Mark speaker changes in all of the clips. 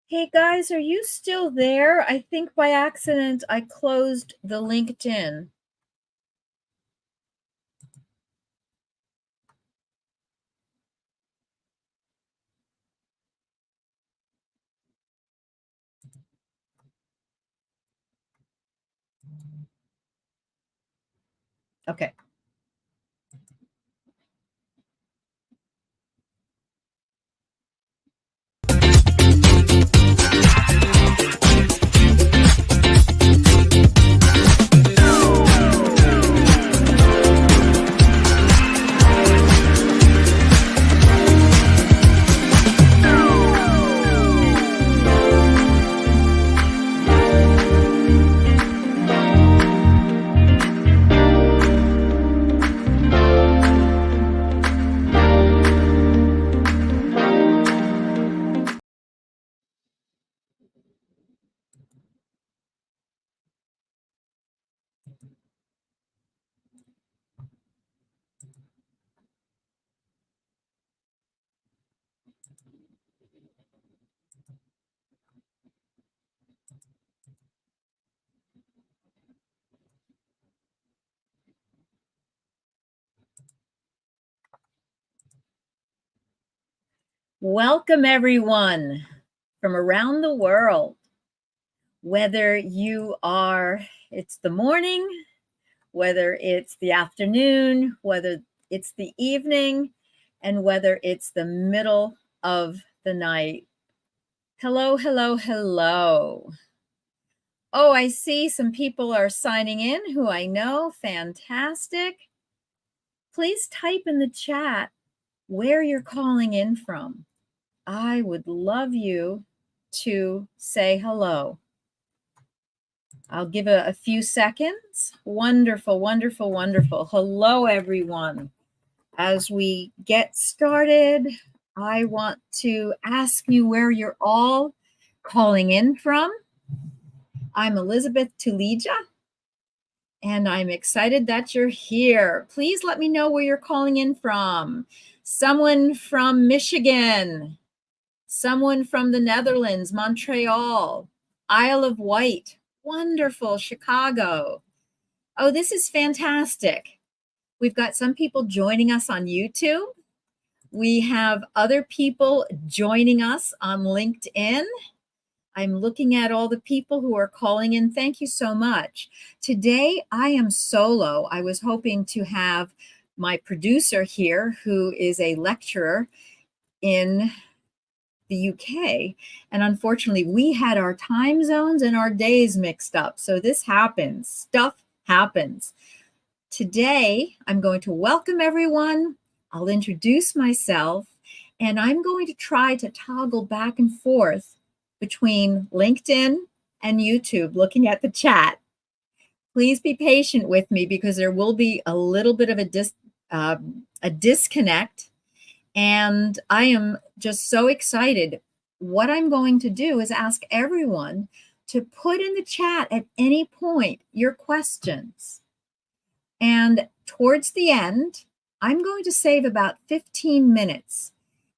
Speaker 1: Hey guys, are you still there? I think by accident I closed the LinkedIn. Okay. Welcome everyone from around the world. Whether it's the morning, whether it's the afternoon, whether it's the evening, and whether it's the middle of the night. Hello, hello, hello. Oh, I see some people are signing in who I know. Fantastic. Please type in the chat where you're calling in from. I would love you to say hello. I'll give a few seconds. Wonderful, wonderful, wonderful. Hello, everyone. As we get started, I want to ask you where you're all calling in from. I'm Elizabeth Tulija, and I'm excited that you're here. Please let me know where you're calling in from. Someone from Michigan, someone from the Netherlands, Montreal, Isle of Wight, wonderful, Chicago. Oh, this is fantastic. We've got some people joining us on YouTube. We have other people joining us on LinkedIn. I'm looking at all the people who are calling in. Thank you so much. Today, I am solo. I was hoping to have my producer here, who is a lecturer in the UK. And unfortunately, we had our time zones and our days mixed up. So this happens. Stuff happens. Today, I'm going to welcome everyone. I'll introduce myself, and I'm going to try to toggle back and forth between LinkedIn and YouTube, looking at the chat. Please be patient with me because there will be a little bit of a disconnect, and I am just so excited. What I'm going to do is ask everyone to put in the chat at any point your questions. And towards the end, I'm going to save about 15 minutes.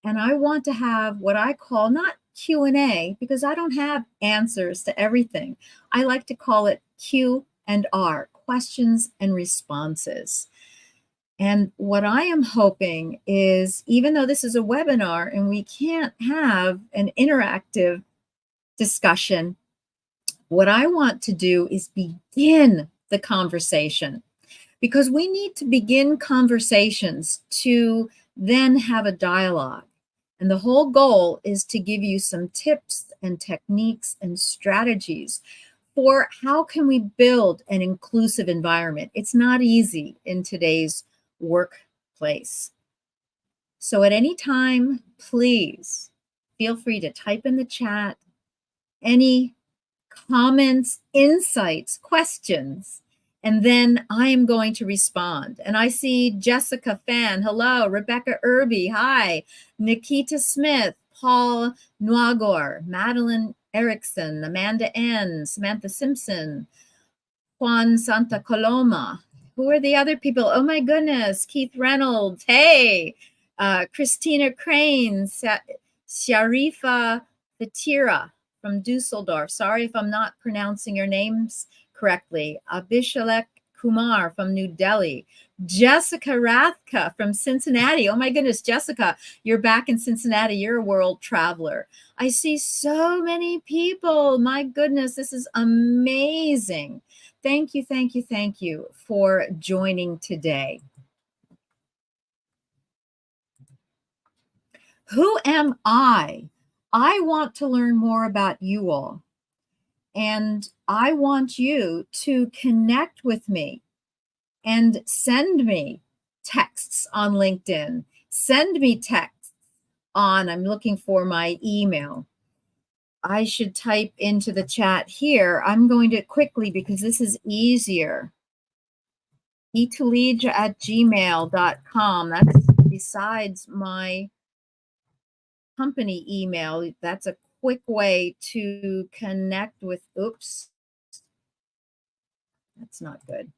Speaker 1: And I want to have what I call not Q&A, because I don't have answers to everything. I like to call it Q&R, questions and responses. And what I am hoping is, even though this is a webinar and we can't have an interactive discussion, what I want to do is begin the conversation, because we need to begin conversations to then have a dialogue. And the whole goal is to give you some tips and techniques and strategies for how can we build an inclusive environment. It's not easy in today's workplace. So at any time, please feel free to type in the chat any comments, insights, questions, and then I am going to respond. And I see Jessica Fan, hello, Rebecca Irby, hi, Nikita Smith, Paul Nwagor, Madeline Erickson, Amanda N, Samantha Simpson, Juan Santa Coloma. Who are the other people? Oh my goodness, Keith Reynolds, hey, Christina Crane, Sharifa Fatira from Dusseldorf. Sorry if I'm not pronouncing your names correctly. Abhishalek Kumar from New Delhi. Jessica Rathka from Cincinnati. Oh my goodness, Jessica, you're back in Cincinnati. You're a world traveler. I see so many people. My goodness, this is amazing. Thank you, thank you, thank you for joining today. Who am I? I want to learn more about you all. And I want you to connect with me and send me texts on LinkedIn. Send me texts on, I'm looking for my email. I should type into the chat here. I'm going to quickly, because this is easier. etulija@gmail.com. That's besides my company email. That's a quick way to connect with, oops, that's not good.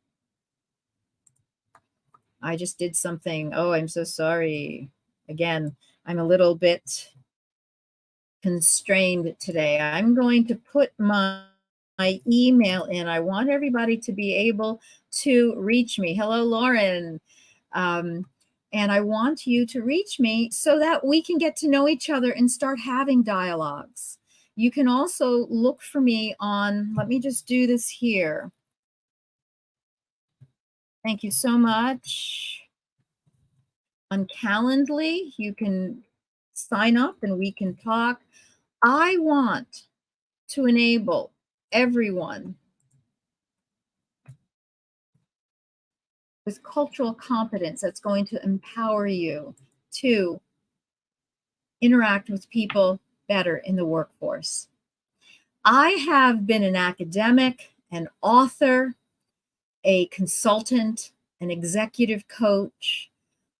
Speaker 1: I just did something. Oh, I'm so sorry. Again, I'm a little bit constrained today. I'm going to put my email in. I want everybody to be able to reach me. Hello, Lauren. And I want you to reach me so that we can get to know each other and start having dialogues. You can also look for me on, let me just do this here. Thank you so much. On Calendly, you can sign up and we can talk. I want to enable everyone with cultural competence that's going to empower you to interact with people better in the workforce. I have been an academic, an author, a consultant, an executive coach.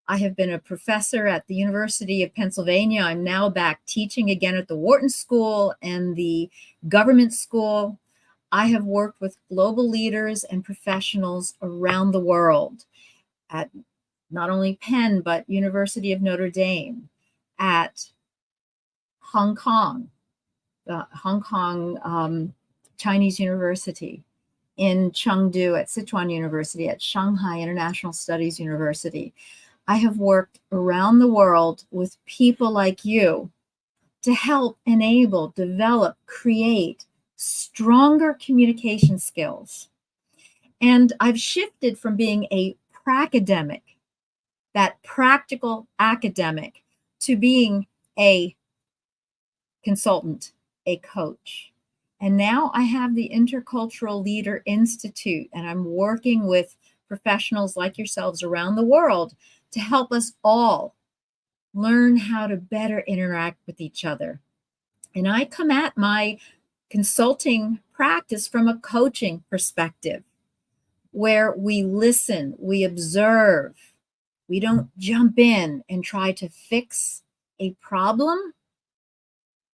Speaker 1: I have been a professor at the University of Pennsylvania. I'm now back teaching again at the Wharton School and the Government School. I have worked with global leaders and professionals around the world at not only Penn, but University of Notre Dame, at Hong Kong, the Hong Kong Chinese University, in Chengdu at Sichuan University, at Shanghai International Studies University. I have worked around the world with people like you to help enable, develop, create stronger communication skills. And I've shifted from being a pracademic, that practical academic, to being a consultant, a coach. And now I have the Intercultural Leader Institute, and I'm working with professionals like yourselves around the world to help us all learn how to better interact with each other. And I come at my consulting practice from a coaching perspective, where we listen, we observe, we don't jump in and try to fix a problem.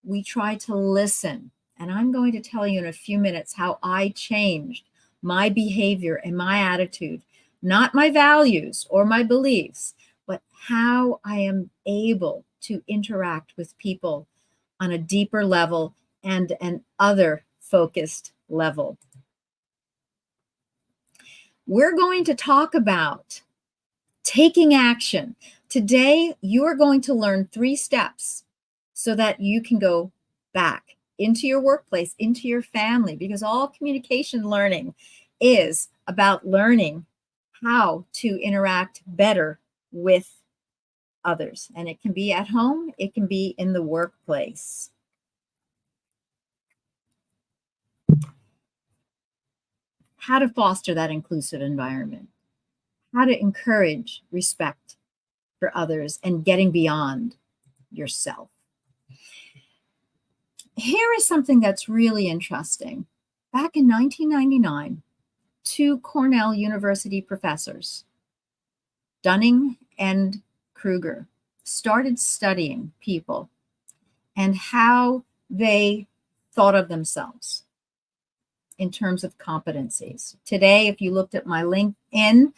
Speaker 1: We try to listen. And I'm going to tell you in a few minutes how I changed my behavior and my attitude, not my values or my beliefs, but how I am able to interact with people on a deeper level and an other focused level. We're going to talk about taking action. Today, you are going to learn 3 steps so that you can go back into your workplace, into your family, because all communication learning is about learning how to interact better with others. And it can be at home, it can be in the workplace. How to foster that inclusive environment, how to encourage respect for others and getting beyond yourself. Here is something that's really interesting. Back in 1999, two Cornell University professors, Dunning and Kruger, started studying people and how they thought of themselves in terms of competencies. Today, if you looked at my LinkedIn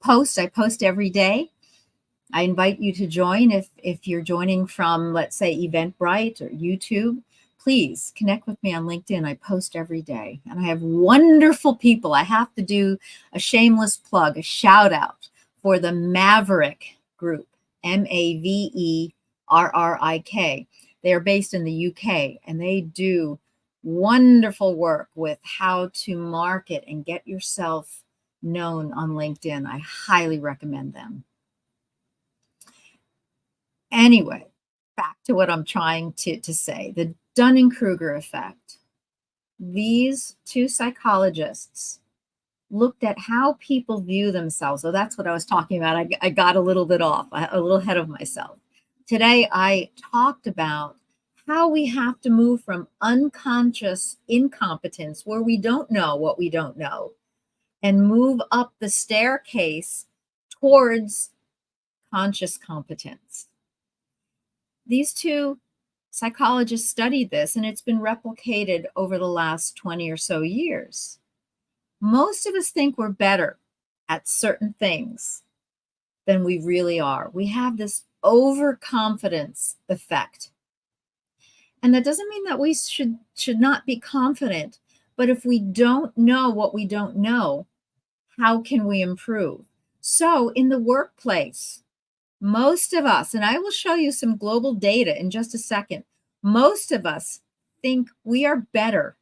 Speaker 1: post, I post every day. I invite you to join. If you're joining from, let's say, Eventbrite or YouTube, please connect with me on LinkedIn. I post every day, and I have wonderful people. I have to do a shameless plug, a shout out for the Maverick Group, Maverrik. They are based in the UK, and they do wonderful work with how to market and get yourself known on LinkedIn. I highly recommend them. Anyway, back to what I'm trying to say, the Dunning-Kruger effect. These two psychologists looked at how people view themselves. So that's what I was talking about. I got a little bit off, a little ahead of myself. Today, I talked about how we have to move from unconscious incompetence, where we don't know what we don't know, and move up the staircase towards conscious competence. These two psychologists studied this, and it's been replicated over the last 20 or so years. Most of us think we're better at certain things than we really are. We have this overconfidence effect. And that doesn't mean that we should not be confident, but if we don't know what we don't know, how can we improve? So in the workplace, most of us, and I will show you some global data in just a second, most of us think we are better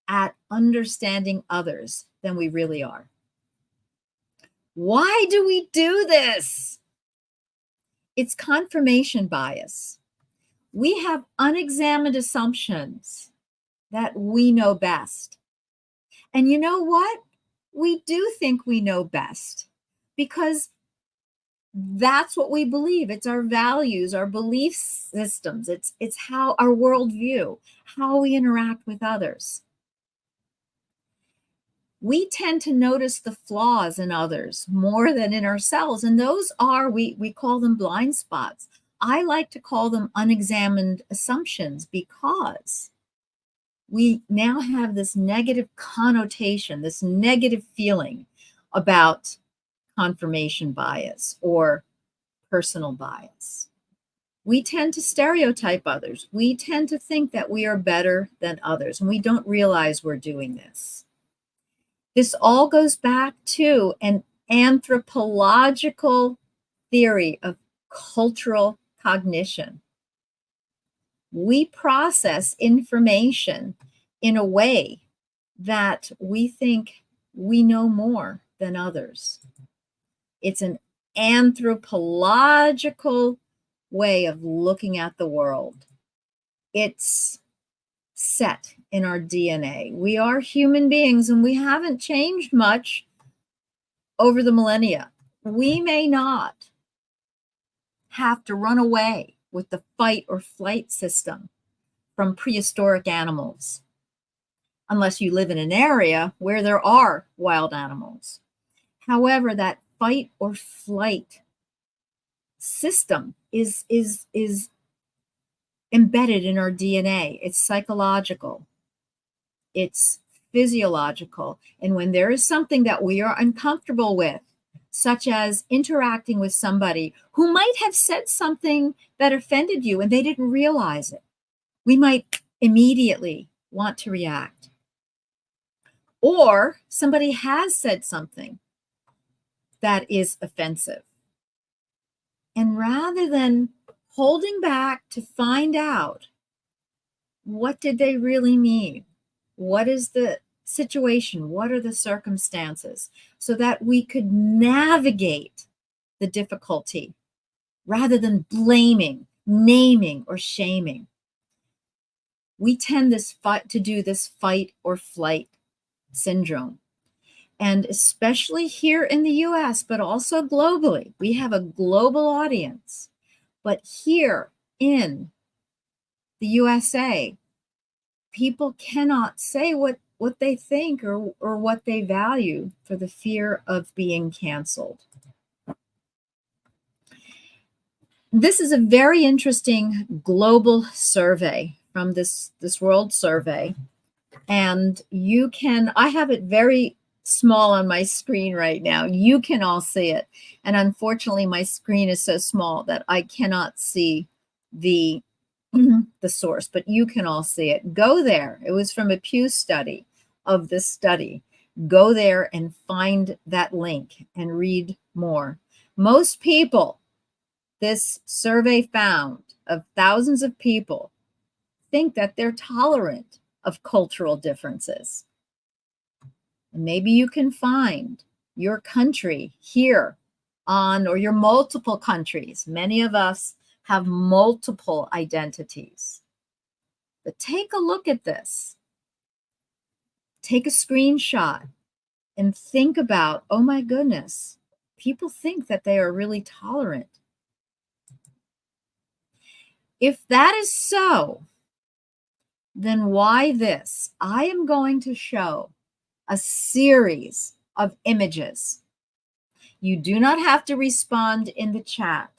Speaker 1: at understanding others than we really are. Why do we do this? It's confirmation bias. We have unexamined assumptions that we know best. And you know what? We do think we know best because that's what we believe. It's our values, our belief systems. It's how our worldview, how we interact with others. We tend to notice the flaws in others more than in ourselves. And those are, we call them blind spots. I like to call them unexamined assumptions because we now have this negative connotation, this negative feeling about confirmation bias or personal bias. We tend to stereotype others. We tend to think that we are better than others, and we don't realize we're doing this. This all goes back to an anthropological theory of cultural cognition. We process information in a way that we think we know more than others. It's an anthropological way of looking at the world. It's set in our DNA. We are human beings and we haven't changed much over the millennia. We may not have to run away with the fight or flight system from prehistoric animals, unless you live in an area where there are wild animals. However, that fight or flight system is embedded in our DNA. It's psychological. It's physiological. And when there is something that we are uncomfortable with, such as interacting with somebody who might have said something that offended you and they didn't realize it, we might immediately want to react. Or somebody has said something that is offensive. And rather than holding back to find out what did they really mean, what is the situation, what are the circumstances, so that we could navigate the difficulty rather than blaming, naming, or shaming. We tend to do this fight or flight syndrome. And especially here in the US, but also globally, we have a global audience. But here in the USA, people cannot say what they think or what they value for the fear of being canceled. This is a very interesting global survey from this world survey. And you can, I have it very small on my screen right now. You can all see it. And unfortunately, my screen is so small that I cannot see the the source, but you can all see it. Go there. It was from a Pew study of this study. Go there and find that link and read more. Most people, this survey found of thousands of people, think that they're tolerant of cultural differences. And maybe you can find your country here on, or your multiple countries. Many of us have multiple identities. But take a look at this. Take a screenshot and think about, oh my goodness, people think that they are really tolerant. If that is so, then why this? I am going to show a series of images. You do not have to respond in the chat,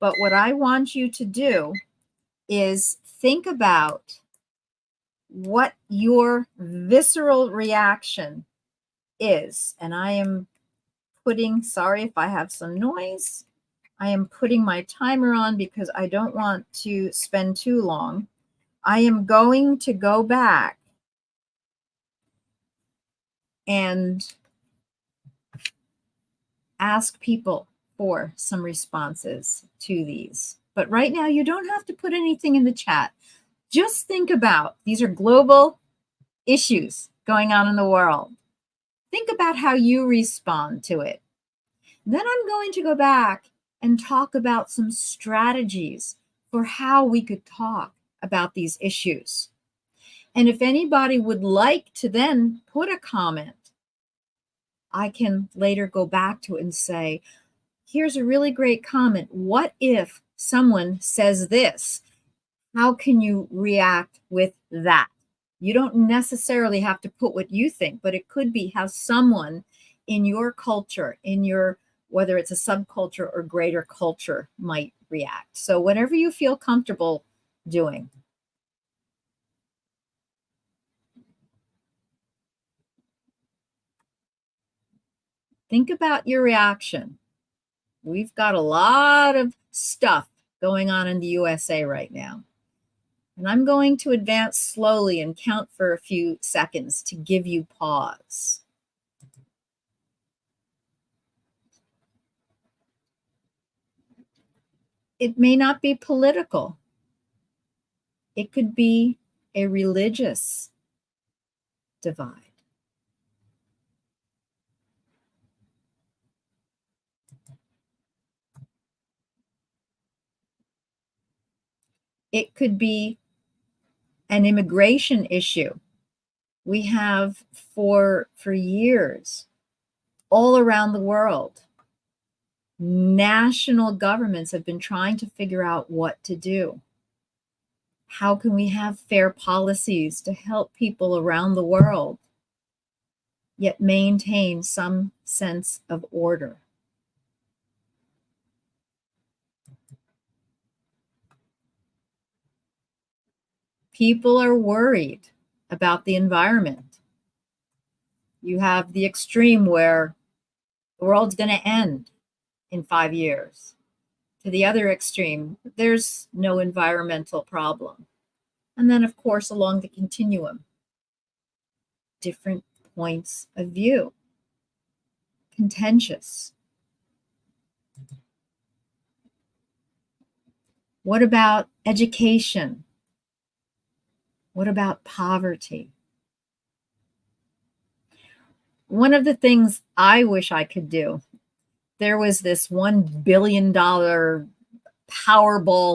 Speaker 1: but what I want you to do is think about what your visceral reaction is. And I am putting, sorry if I have some noise, I am putting my timer on because I don't want to spend too long. I am going to go back and ask people for some responses to these. But right now, you don't have to put anything in the chat. Just think about, these are global issues going on in the world. Think about how you respond to it. Then I'm going to go back and talk about some strategies for how we could talk about these issues. And if anybody would like to then put a comment, I can later go back to it and say, here's a really great comment. What if someone says this? How can you react with that? You don't necessarily have to put what you think, but it could be how someone in your culture, in your, whether it's a subculture or greater culture, might react. So whatever you feel comfortable doing. Think about your reaction. We've got a lot of stuff going on in the USA right now. And I'm going to advance slowly and count for a few seconds to give you pause. It may not be political. It could be a religious divide. It could be an immigration issue. We have for years, all around the world, national governments have been trying to figure out what to do. How can we have fair policies to help people around the world, yet maintain some sense of order? People are worried about the environment. You have the extreme where the world's going to end in 5 years. To the other extreme, there's no environmental problem. And then, of course, along the continuum, different points of view, contentious. What about education? What about poverty? One of the things I wish I could do, there was this $1 billion Powerball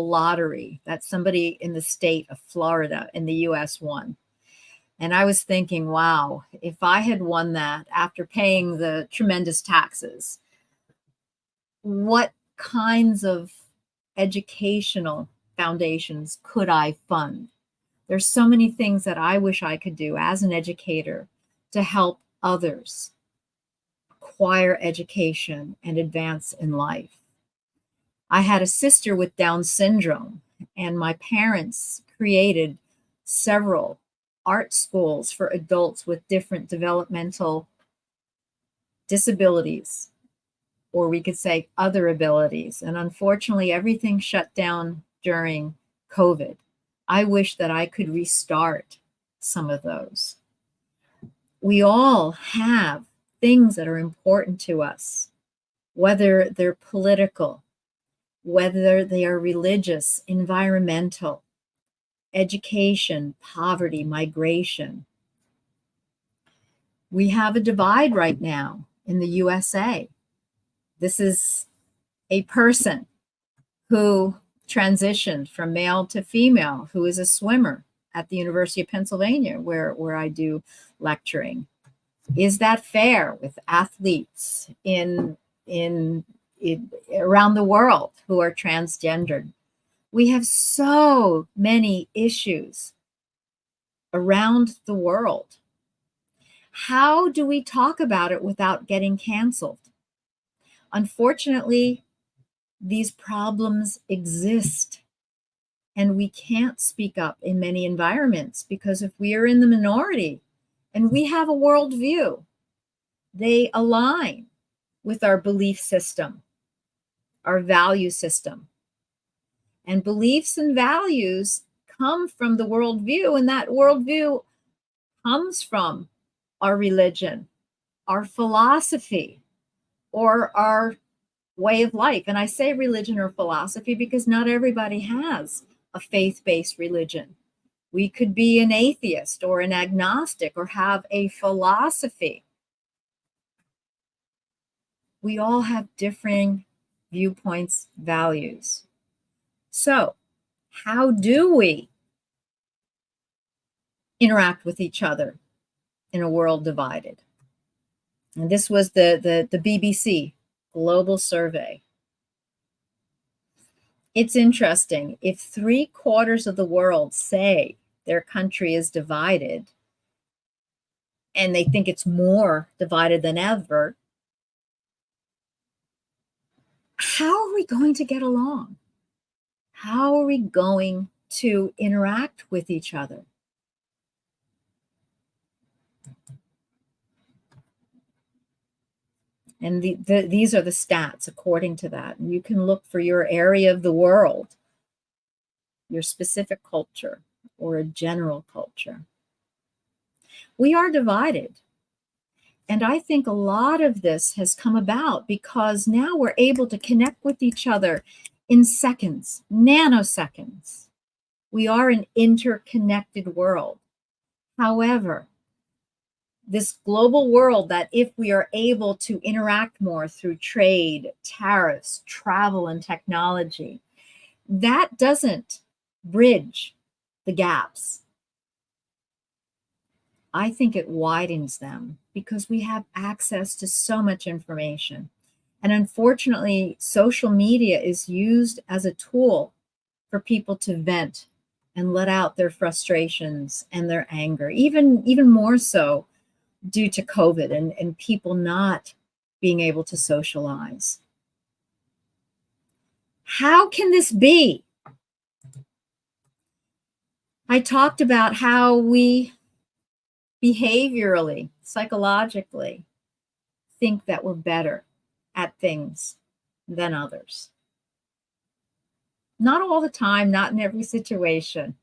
Speaker 1: lottery that somebody in the state of Florida in the US won. And I was thinking, wow, if I had won that after paying the tremendous taxes, what kinds of educational foundations could I fund? There's so many things that I wish I could do as an educator to help others acquire education and advance in life. I had a sister with Down syndrome, and my parents created several art schools for adults with different developmental disabilities, or we could say other abilities. And unfortunately, everything shut down during COVID. I wish that I could restart some of those. We all have things that are important to us, whether they're political, whether they are religious, environmental, education, poverty, migration. We have a divide right now in the USA. This is a person who transitioned from male to female, who is a swimmer at the University of Pennsylvania, where I do lecturing. Is that fair with athletes in around the world who are transgendered? We have so many issues around the world. How do we talk about it without getting canceled? Unfortunately, these problems exist, and we can't speak up in many environments because if we are in the minority and we have a worldview, they align with our belief system, our value system. And beliefs and values come from the worldview, and that worldview comes from our religion, our philosophy, or our way of life. And I say religion or philosophy because not everybody has a faith-based religion. We could be an atheist or an agnostic or have a philosophy. We all have differing viewpoints, values. So, how do we interact with each other in a world divided? And this was the BBC global survey. It's interesting. If 3/4 of the world say their country is divided and they think it's more divided than ever, how are we going to get along? How are we going to interact with each other? And these are the stats according to that. And you can look for your area of the world, your specific culture, or a general culture. We are divided. And I think a lot of this has come about because now we're able to connect with each other in seconds, nanoseconds. We are an interconnected world. However, this global world that if we are able to interact more through trade, tariffs, travel, and technology, that doesn't bridge the gaps. I think it widens them because we have access to so much information. And unfortunately, social media is used as a tool for people to vent and let out their frustrations and their anger, even more so due to COVID and people not being able to socialize. How can this be? I talked about how we behaviorally, psychologically, think that we're better at things than others. Not all the time, not in every situation,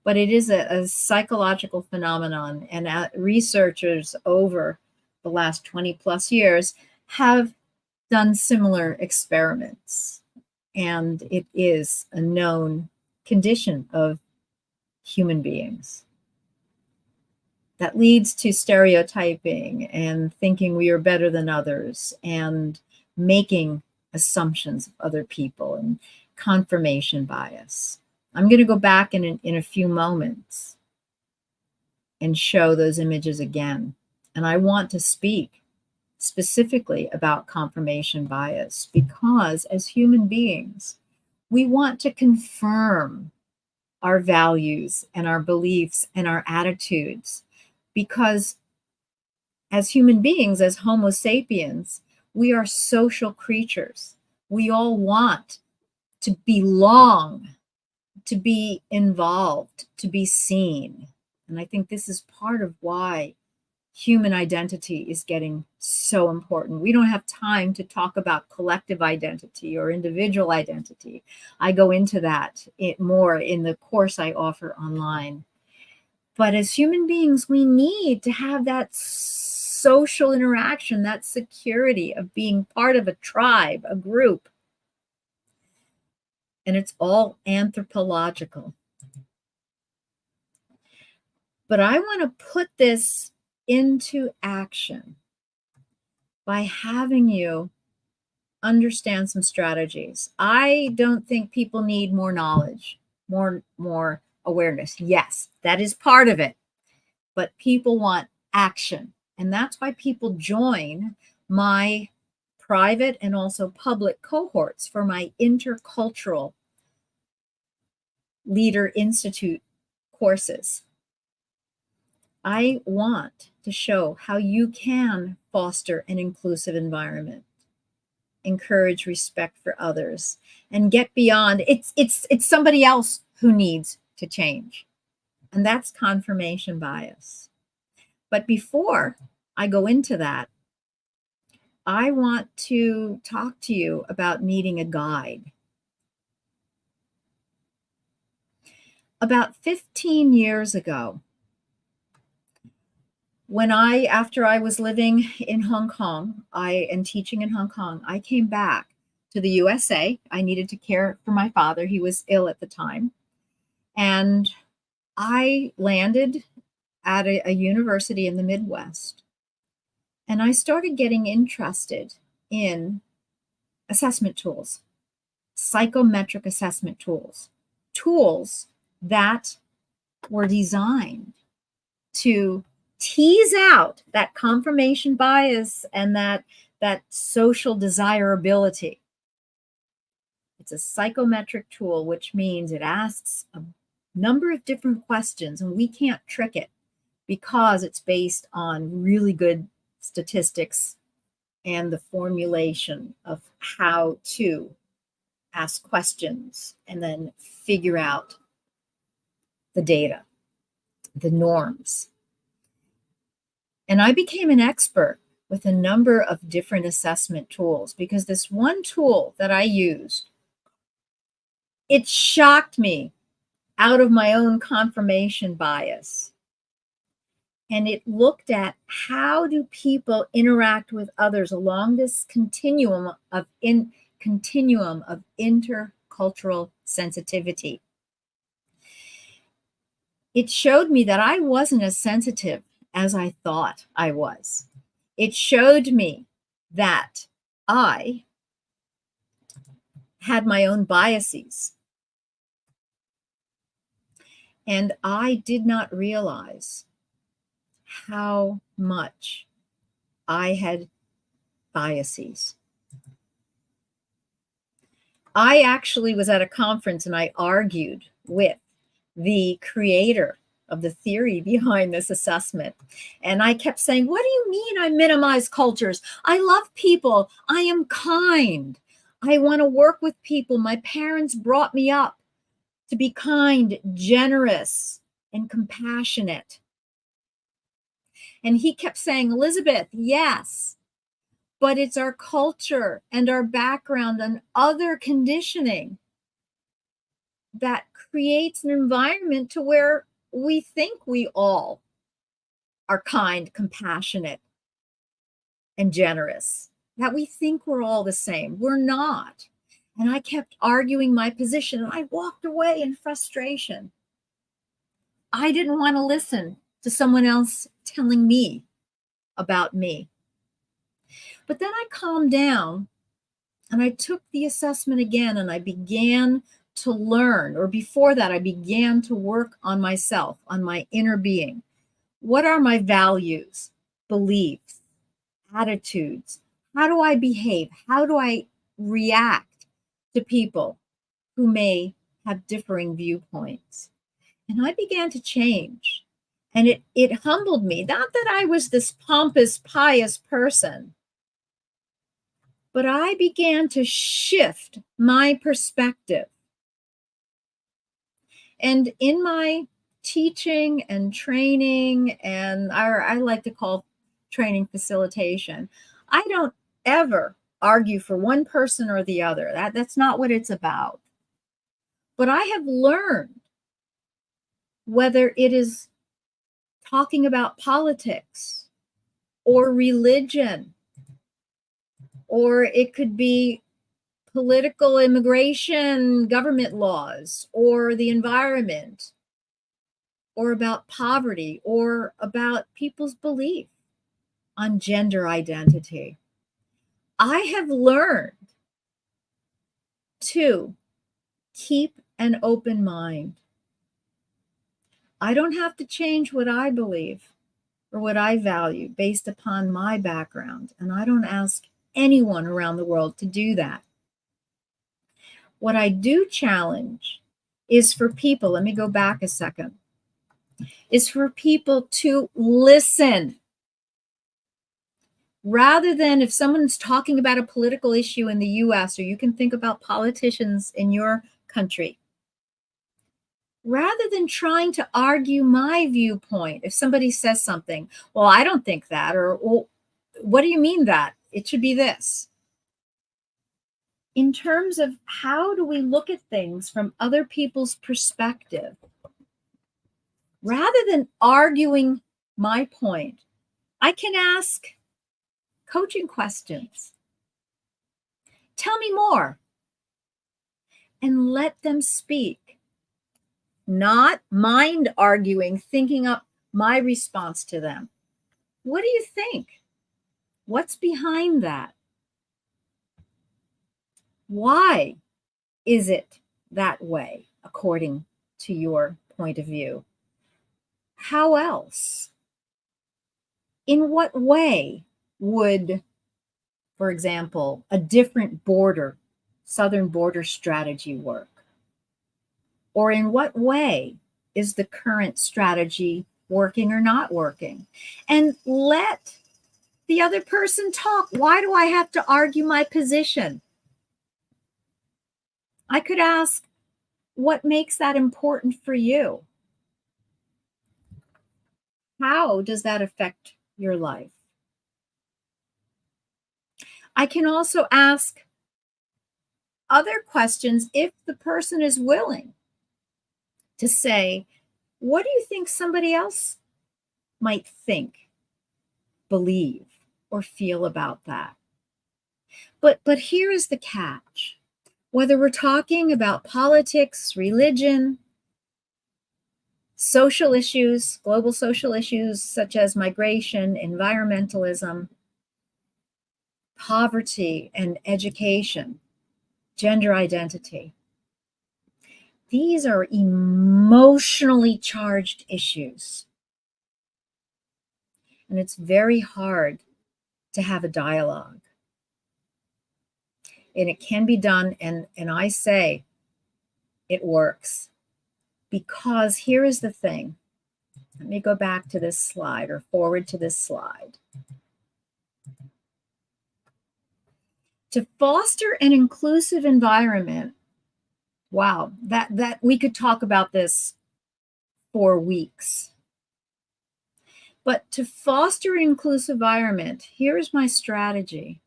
Speaker 1: but it is a psychological phenomenon. And researchers over the last 20 plus years have done similar experiments. And it is a known condition of human beings that leads to stereotyping and thinking we are better than others and making assumptions of other people and confirmation bias. I'm going to go back in a few moments. and show those images again. And I want to speak specifically about confirmation bias because as human beings, we want to confirm our values and our beliefs and our attitudes because as human beings, as Homo sapiens, we are social creatures. We all want to belong, to be involved, to be seen. And I think this is part of why human identity is getting so important. We don't have time to talk about collective identity or individual identity. I go into that more in the course I offer online. But as human beings, we need to have that social interaction, that security of being part of a tribe, a group. And it's all anthropological. But I want to put this into action by having you understand some strategies. I don't think people need more knowledge, more awareness. Yes, that is part of it. But people want action. And that's why people join my private and also public cohorts for my intercultural Leader Institute courses. I want to show how you can foster an inclusive environment, encourage respect for others, and get beyond it's somebody else who needs to change. And that's confirmation bias. But before I go into that, I want to talk to you about needing a guide. About 15 years ago, after I was living in Hong Kong, and teaching in Hong Kong, I came back to the USA. I needed to care for my father. He was ill at the time. And I landed at a university in the Midwest. And I started getting interested in assessment tools, psychometric assessment tools, tools that were designed to tease out that confirmation bias and that social desirability. It's a psychometric tool, which means it asks a number of different questions, and we can't trick it because it's based on really good statistics and the formulation of how to ask questions and then figure out the data, the norms. And I became an expert with a number of different assessment tools because this one tool that I used, it shocked me out of my own confirmation bias. And it looked at how do people interact with others along this continuum of intercultural sensitivity. It showed me that I wasn't as sensitive as I thought I was. It showed me that I had my own biases. And I did not realize how much I had biases. I actually was at a conference and I argued with the creator of the theory behind this assessment. And I kept saying, what do you mean I minimize cultures? I love people. I am kind. I want to work with people. My parents brought me up to be kind, generous, and compassionate. And he kept saying, Elizabeth, yes, but it's our culture and our background and other conditioning that creates an environment to where we think we all are kind, compassionate, and generous, that we think we're all the same. We're not. And I kept arguing my position and I walked away in frustration. I didn't want to listen to someone else telling me about me. But then I calmed down and I took the assessment again and I began to learn, or before that, I began to work on myself, on my inner being, What are my values, beliefs, attitudes? How do I behave? How do I react to people who may have differing viewpoints? And I began to change. And it humbled me. Not that I was this pompous, pious person, but I began to shift my perspective. And in my teaching and training, and I like to call training facilitation, I don't ever argue for one person or the other. That's not what it's about. But I have learned, whether it is talking about politics or religion, or it could be political immigration, government laws, or the environment, or about poverty, or about people's belief on gender identity. I have learned to keep an open mind. I don't have to change what I believe or what I value based upon my background, and I don't ask anyone around the world to do that. What I do challenge is for people, let me go back a second, is for people to listen. Rather than, if someone's talking about a political issue in the US, or you can think about politicians in your country, rather than trying to argue my viewpoint, if somebody says something, well, I don't think that, or, well, what do you mean that? It should be this. In terms of how do we look at things from other people's perspective, rather than arguing my point, I can ask coaching questions. Tell me more. And let them speak. Not mind arguing, thinking up my response to them. What do you think? What's behind that? Why is it that way, according to your point of view? How else? In what way would, for example, a different border, southern border strategy work? Or in what way is the current strategy working or not working? And let the other person talk. Why do I have to argue my position? I could ask, what makes that important for you? How does that affect your life? I can also ask other questions if the person is willing to say, what do you think somebody else might think, believe, or feel about that? But here is the catch. Whether we're talking about politics, religion, social issues, global social issues such as migration, environmentalism, poverty and education, gender identity, these are emotionally charged issues. And it's very hard to have a dialogue. And it can be done, and I say it works. Because here is the thing. Let me go back to this slide, or forward to this slide. To foster an inclusive environment, wow, that we could talk about this for weeks. But to foster an inclusive environment, here's my strategy.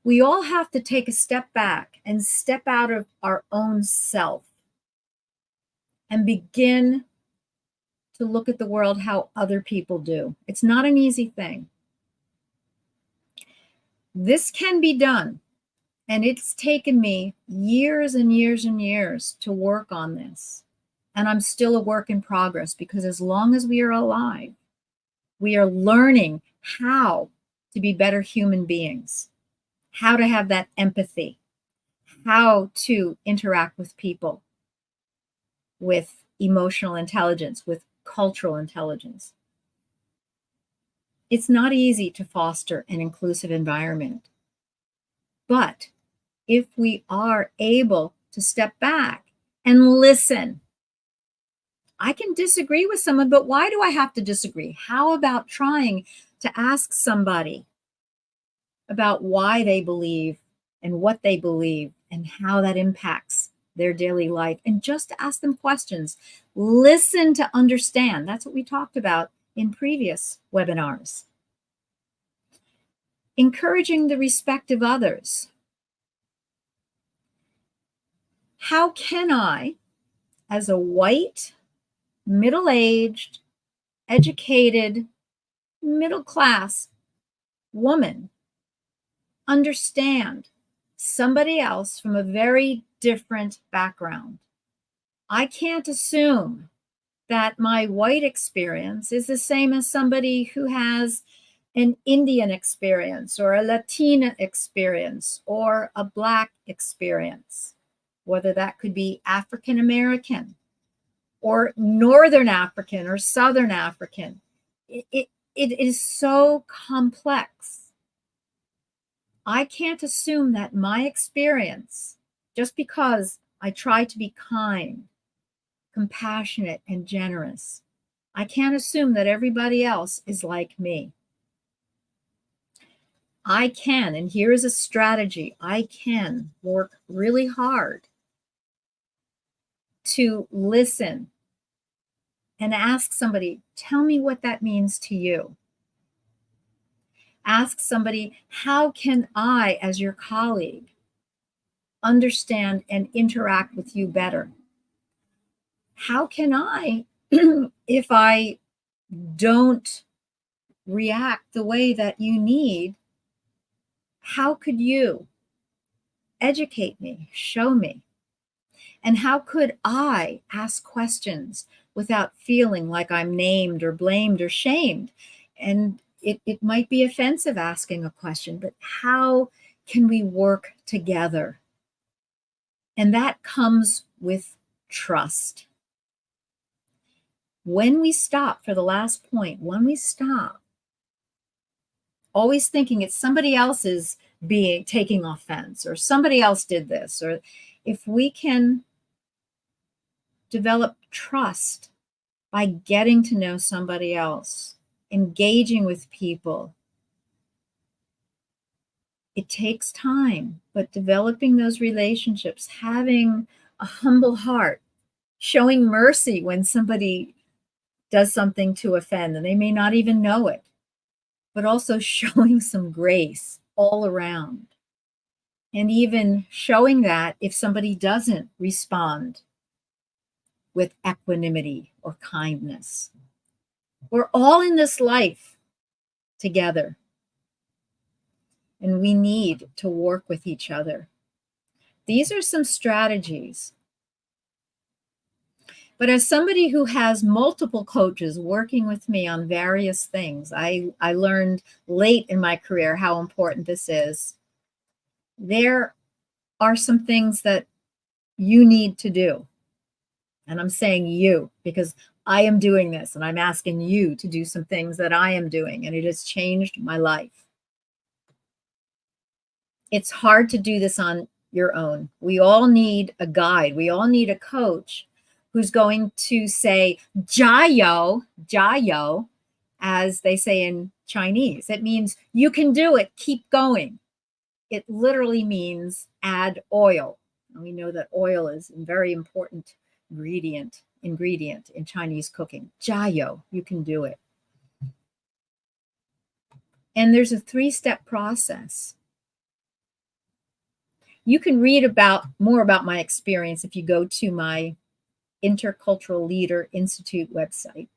Speaker 1: We all have to take a step back and step out of our own self and begin to look at the world how other people do. It's not an easy thing. This can be done, and it's taken me years and years and years to work on this. And I'm still a work in progress, because as long as we are alive, we are learning how to be better human beings, how to have that empathy, how to interact with people with emotional intelligence, with cultural intelligence. It's not easy to foster an inclusive environment, but if we are able to step back and listen, I can disagree with someone, but why do I have to disagree? How about trying to ask somebody about why they believe and what they believe and how that impacts their daily life, and just to ask them questions. Listen to understand. That's what we talked about in previous webinars. Encouraging the respect of others. How can I, as a white, middle-aged, educated, middle-class woman, understand somebody else from a very different background? I can't assume that my white experience is the same as somebody who has an Indian experience or a Latina experience or a Black experience, whether that could be African American or Northern African or Southern African. It is so complex. I can't assume that my experience, just because I try to be kind, compassionate, and generous, I can't assume that everybody else is like me. I can, and here is a strategy, I can work really hard to listen and ask somebody, tell me what that means to you. Ask somebody, how can I, as your colleague, understand and interact with you better? How can I, if I don't react the way that you need, how could you educate me, show me? And how could I ask questions without feeling like I'm named or blamed or shamed? And it might be offensive asking a question, but how can we work together? And that comes with trust. When we stop, for the last point, when we stop always thinking it's somebody else's being taking offense or somebody else did this, or if we can develop trust by getting to know somebody else, engaging with people. It takes time, but developing those relationships, having a humble heart, showing mercy when somebody does something to offend and they may not even know it, but also showing some grace all around. And even showing that if somebody doesn't respond with equanimity or kindness. We're all in this life together, and we need to work with each other. These are some strategies. But as somebody who has multiple coaches working with me on various things, I learned late in my career how important this is. There are some things that you need to do. And I'm saying you because I am doing this and I'm asking you to do some things that I am doing, and it has changed my life. It's hard to do this on your own. We all need a guide. We all need a coach who's going to say, Jiao, Jiao, as they say in Chinese. It means you can do it, keep going. It literally means add oil. And we know that oil is a very important ingredient in Chinese cooking. Jiao, you can do it. And there's a 3-step process. You can read more about my experience if you go to my Intercultural Leader Institute website.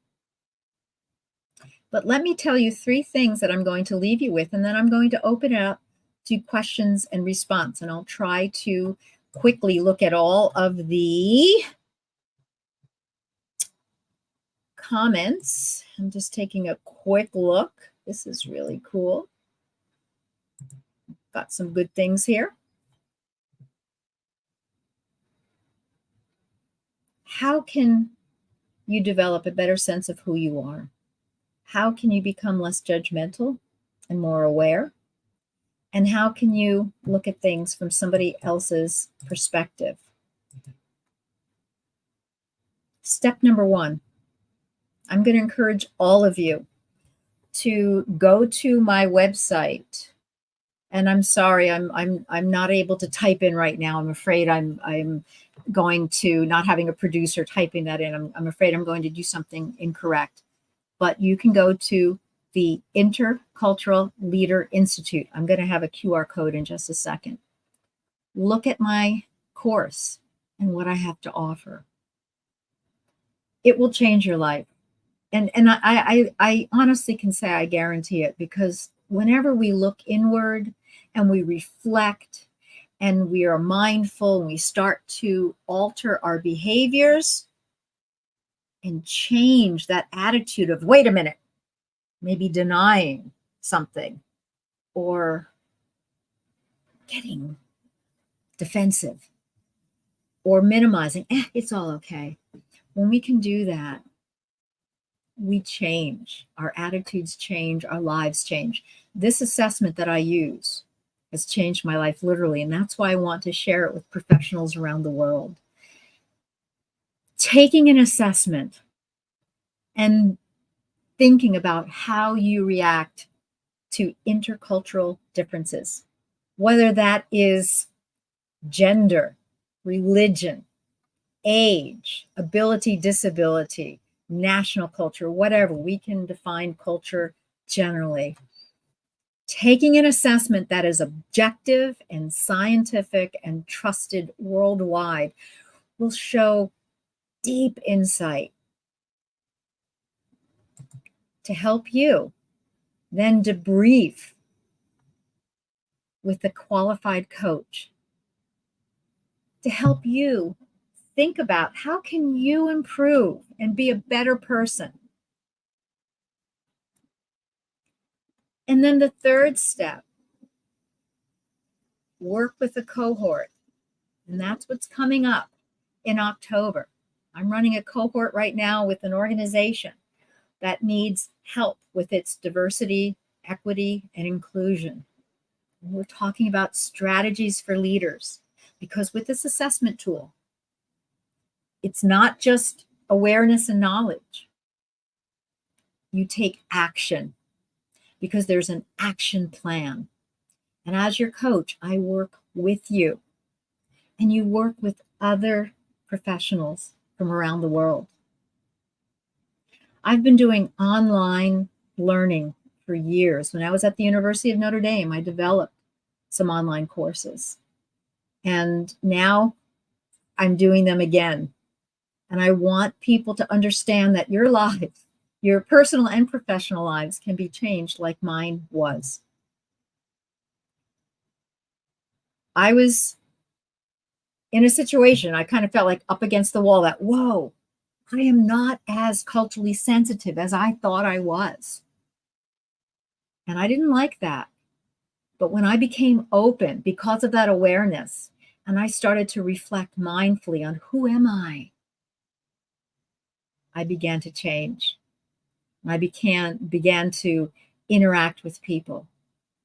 Speaker 1: But let me tell you 3 things that I'm going to leave you with, and then I'm going to open it up to questions and response. And I'll try to quickly look at all of the comments. I'm just taking a quick look. This is really cool. Got some good things here. How can you develop a better sense of who you are? How can you become less judgmental and more aware? And how can you look at things from somebody else's perspective? Step number one, I'm going to encourage all of you to go to my website. And I'm sorry, I'm not able to type in right now. I'm afraid I'm going to not having a producer typing that in. I'm afraid I'm going to do something incorrect. But you can go to the Intercultural Leader Institute. I'm going to have a QR code in just a second. Look at my course and what I have to offer. It will change your life. And I honestly can say I guarantee it, because whenever we look inward and we reflect and we are mindful and we start to alter our behaviors and change that attitude of, wait a minute, maybe denying something or getting defensive or minimizing, it's all okay. When we can do that, we change, our attitudes change, our lives change. This assessment that I use has changed my life literally, and that's why I want to share it with professionals around the world. Taking an assessment and thinking about how you react to intercultural differences, whether that is gender, religion, age, ability, disability, national culture, whatever. We can define culture generally. Taking an assessment that is objective and scientific and trusted worldwide will show deep insight to help you then debrief with a qualified coach to help you think about how can you improve and be a better person. And then the third step, work with a cohort. And that's what's coming up in October. I'm running a cohort right now with an organization that needs help with its diversity, equity, and inclusion. And we're talking about strategies for leaders, because with this assessment tool, it's not just awareness and knowledge. You take action because there's an action plan. And as your coach, I work with you, and you work with other professionals from around the world. I've been doing online learning for years. When I was at the University of Notre Dame, I developed some online courses. And now I'm doing them again. And I want people to understand that your lives, your personal and professional lives, can be changed like mine was. I was in a situation, I kind of felt like up against the wall that, whoa, I am not as culturally sensitive as I thought I was. And I didn't like that. But when I became open because of that awareness, and I started to reflect mindfully on who am I began to change. I began to interact with people.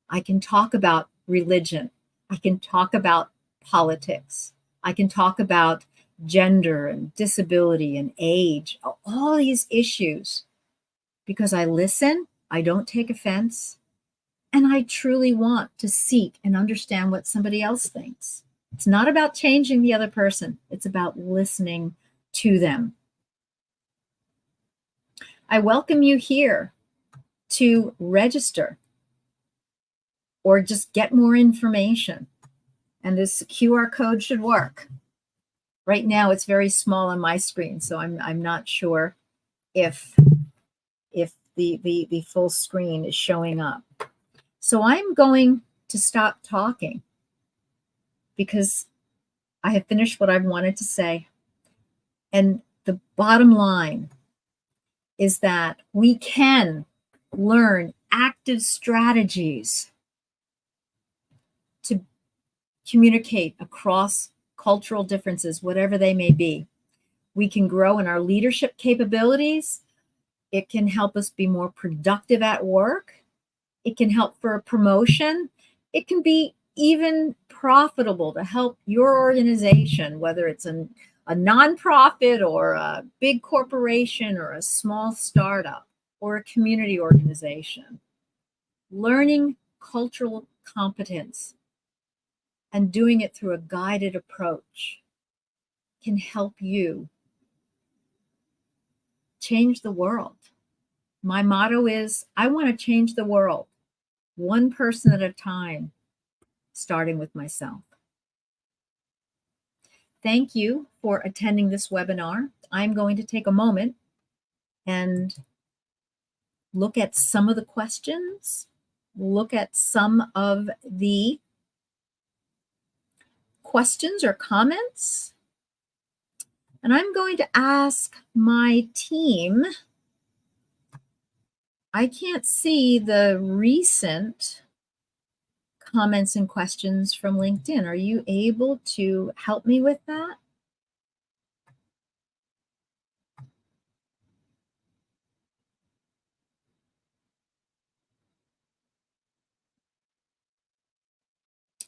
Speaker 1: I can talk about religion. I can talk about politics. I can talk about gender and disability and age, all these issues, because I listen, I don't take offense, and I truly want to seek and understand what somebody else thinks. It's not about changing the other person. It's about listening to them. I welcome you here to register or just get more information. And this QR code should work. Right now, it's very small on my screen, so I'm not sure if the full screen is showing up. So I'm going to stop talking because I have finished what I've wanted to say. And the bottom line is that we can learn active strategies to communicate across cultural differences, whatever they may be. We can grow in our leadership capabilities. It can help us be more productive at work. It can help for a promotion. It can be even profitable to help your organization, whether it's a nonprofit or a big corporation or a small startup or a community organization. Learning cultural competence and doing it through a guided approach can help you change the world. My motto is I want to change the world one person at a time, starting with myself. Thank you for attending this webinar. I'm going to take a moment and look at some of the questions, look at some of the questions or comments, and I'm going to ask my team. I can't see the recent comments and questions from LinkedIn. Are you able to help me with that?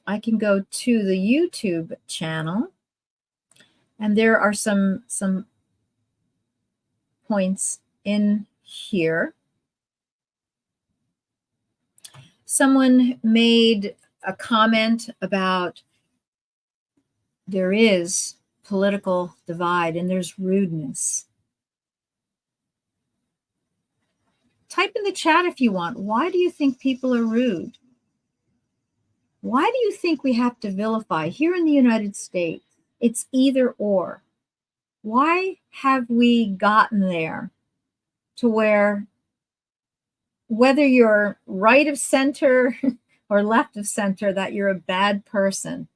Speaker 1: I can go to the YouTube channel, and there are some points in here. Someone made a comment about there is political divide and there's rudeness. Type in the chat if you want. Why do you think people are rude? Why do you think we have to vilify? Here in the United States, it's either or. Why have we gotten there to where whether you're right of center or left of center, that you're a bad person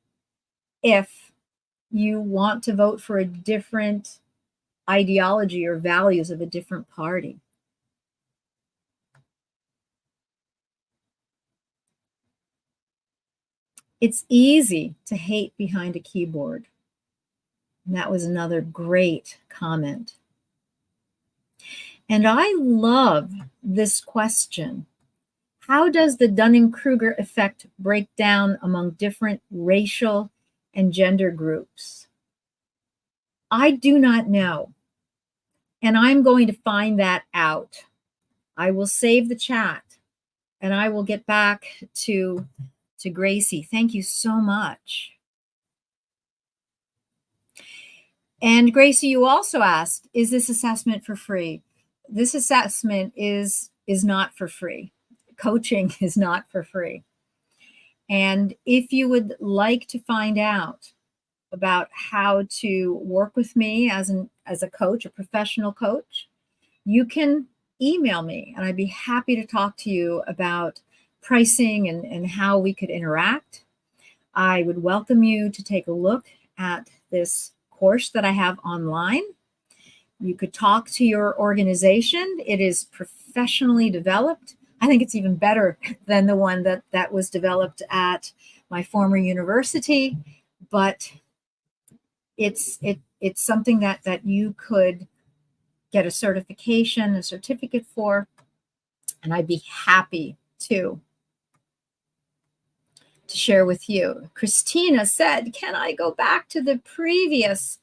Speaker 1: if you want to vote for a different ideology or values of a different party? It's easy to hate behind a keyboard. And that was another great comment. And I love this question. How does the Dunning-Kruger effect break down among different racial and gender groups? I do not know. And I'm going to find that out. I will save the chat and I will get back to Gracie. Thank you so much. And Gracie, you also asked, is this assessment for free? This assessment is not for free. Coaching is not for free. And if you would like to find out about how to work with me as a coach, a professional coach, you can email me and I'd be happy to talk to you about pricing and how we could interact. I would welcome you to take a look at this course that I have online. You could talk to your organization. It is professionally developed. I think it's even better than the one that was developed at my former university, but it's something that you could get a certification, a certificate for, and I'd be happy to share with you. Christina said, can I go back to the previous?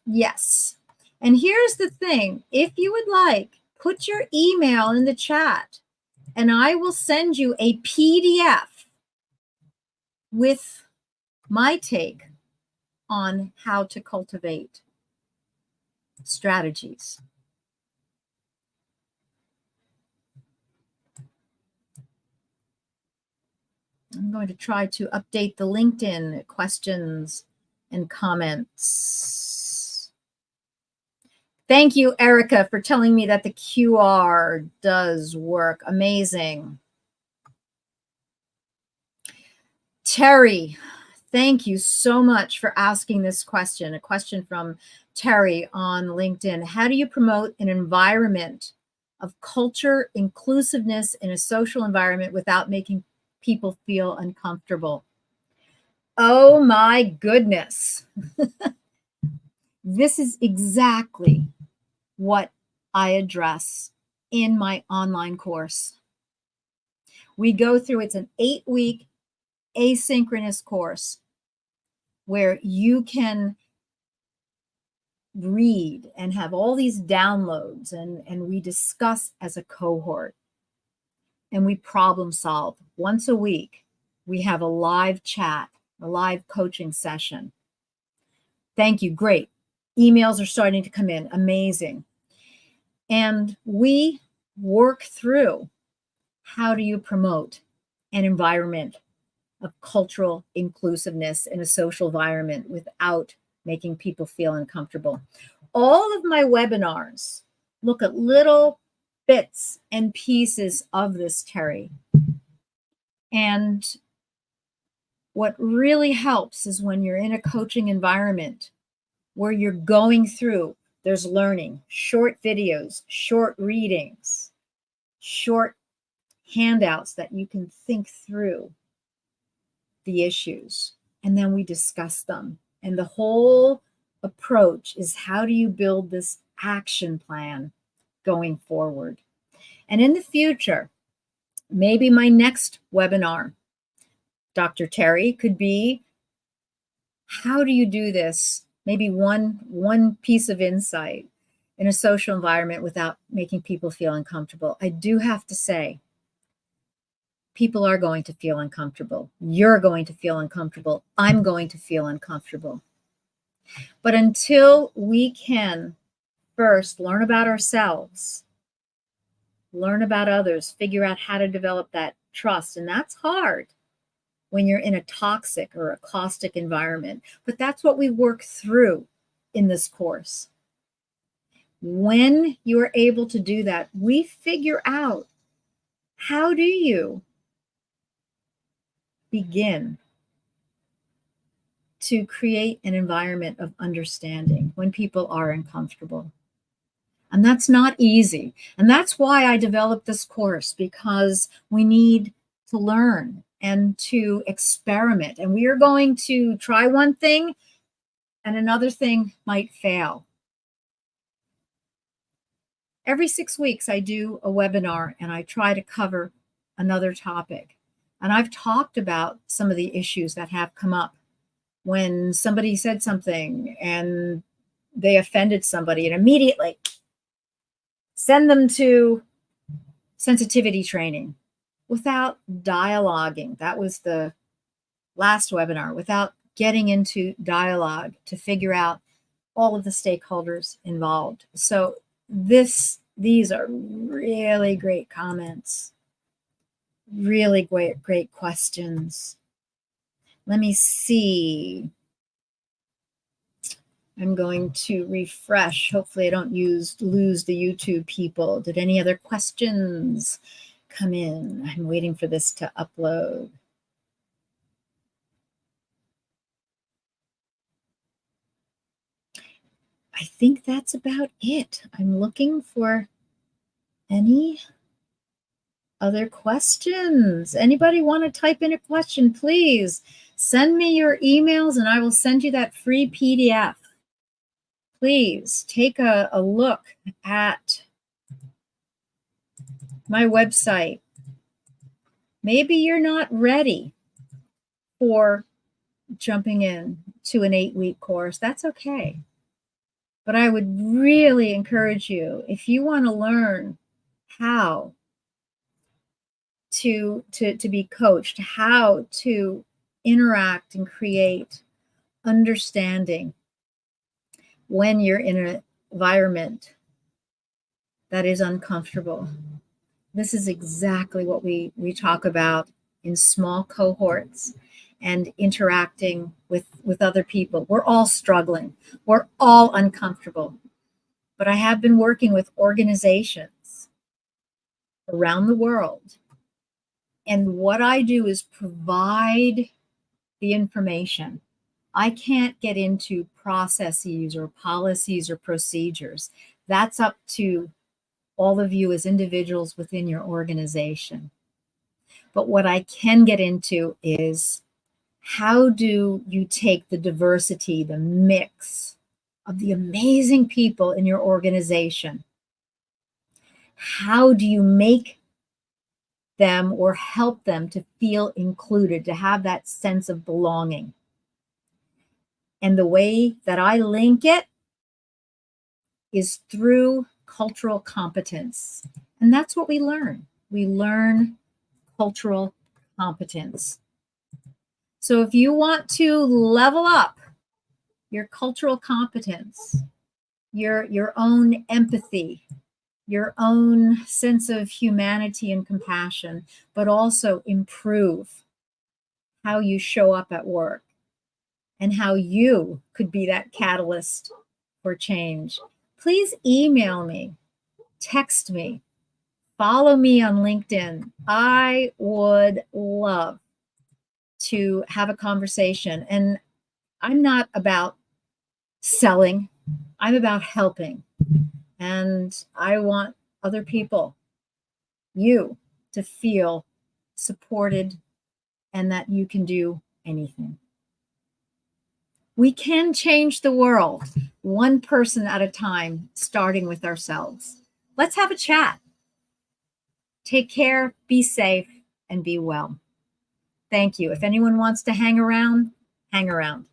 Speaker 1: Yes. And here's the thing. If you would like, put your email in the chat and I will send you a PDF with my take on how to cultivate strategies. I'm going to try to update the LinkedIn questions and comments. Thank you, Erica, for telling me that the QR does work. Amazing. Terry, thank you so much for asking this question. A question from Terry on LinkedIn. How do you promote an environment of culture, inclusiveness in a social environment without making people feel uncomfortable? Oh my goodness. This is exactly what I address in my online course. We go through, it's an 8-week asynchronous course where you can read and have all these downloads, and we discuss as a cohort and we problem solve once a week. We have a live chat, a live coaching session. Thank you. Great. Emails are starting to come in. Amazing. And we work through, how do you promote an environment of cultural inclusiveness in a social environment without making people feel uncomfortable? All of my webinars look at little bits and pieces of this, Terry. And what really helps is when you're in a coaching environment where you're going through, there's learning, short videos, short readings, short handouts that you can think through the issues, and then we discuss them. And the whole approach is, how do you build this action plan going forward? And in the future, maybe my next webinar, Dr. Terry, could be, how do you do this? Maybe one piece of insight in a social environment without making people feel uncomfortable. I do have to say, people are going to feel uncomfortable. You're going to feel uncomfortable. I'm going to feel uncomfortable. But until we can first learn about ourselves, learn about others, figure out how to develop that trust, and that's hard when you're in a toxic or a caustic environment, but that's what we work through in this course. When you are able to do that, we figure out, how do you begin to create an environment of understanding when people are uncomfortable. And that's not easy. And that's why I developed this course, because we need to learn and to experiment. And we are going to try one thing and another thing might fail. Every 6 weeks, I do a webinar and I try to cover another topic. And I've talked about some of the issues that have come up when somebody said something and they offended somebody, and immediately send them to sensitivity training without dialoguing. That was the last webinar, without getting into dialogue to figure out all of the stakeholders involved. So these are really great comments, really great questions. Let me see. I'm going to refresh. Hopefully I don't lose the YouTube people. Did any other questions come in? I'm waiting for this to upload. I think that's about it. I'm looking for any other questions. Anybody want to type in a question, please send me your emails and I will send you that free PDF. Please take a look at my website. Maybe you're not ready for jumping in to an 8-week course. That's okay. But I would really encourage you, if you want to learn how to be coached, how to interact and create understanding when you're in an environment that is uncomfortable. This is exactly what we talk about in small cohorts and interacting with other people. We're all struggling. We're all uncomfortable. But I have been working with organizations around the world. And what I do is provide the information. I can't get into processes or policies or procedures. That's up to all of you as individuals within your organization. But what I can get into is, how do you take the diversity, the mix of the amazing people in your organization. How do you make them or help them to feel included, to have that sense of belonging? And the way that I link it is through cultural competence. And that's what we learn. We learn cultural competence. So if you want to level up your cultural competence, your own empathy, your own sense of humanity and compassion, but also improve how you show up at work and how you could be that catalyst for change, please email me, text me, follow me on LinkedIn. I would love to have a conversation. And I'm not about selling, I'm about helping. And I want other people, you, to feel supported and that you can do anything. We can change the world one person at a time, starting with ourselves. Let's have a chat. Take care, be safe, and be well. Thank you. If anyone wants to hang around, hang around.